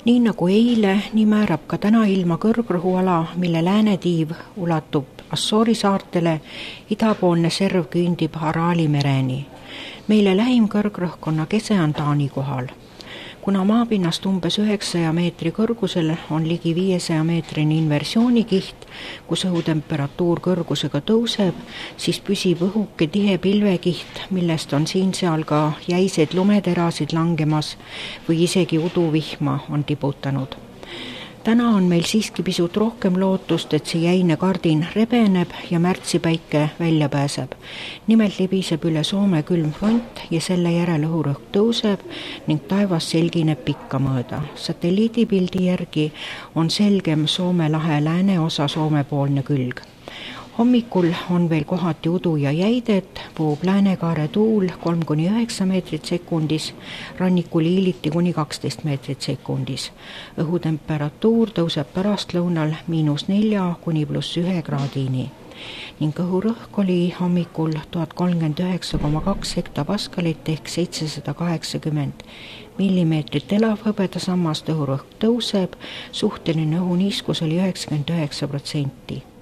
Nii nagu eile, nii määrab ka täna ilma kõrgrõhuala, mille läänetiiv ulatub Assoori saartele, idapoolne serv küündib Araali mereni. Meile lähim kõrgrõhkkonna kese on Taani kohal. Kuna maapinnast umbes 900 meetri kõrgusel on ligi 500 meetrini inversioonikiht, kus õhutemperatuur kõrgusega tõuseb, siis püsib õhuke tihe pilvekiht, millest on siin-seal ka jäiseid lumeterasid langemas või isegi uduvihma on tiputanud. Täna on meil siiski pisut rohkem lootust, et see jäine kardin rebeneb ja märtsipäike välja pääseb. Nimelt libiseb üle Soome külm front ja selle järel õhurõhk tõuseb ning taevas selgineb pikka mööda. Satelliidipildi järgi on selgem Soome lahe lääneosa Soome-poolne külg. Hommikul on veel kohati udu ja jäidet, puhub läänekaare tuul 3–9 meetrit sekundis, rannikul hiiliti kuni 12 meetrit sekundis. Õhutemperatuur tõuseb pärastlõunal –4 kuni +1 kraadini. Ning õhurõhk oli hommikul 1039,2 hektapaskalit ehk 780 millimeetrit elavhõbedasammast. Õhurõhk tõuseb, suhteline õhuniiskus oli 99%.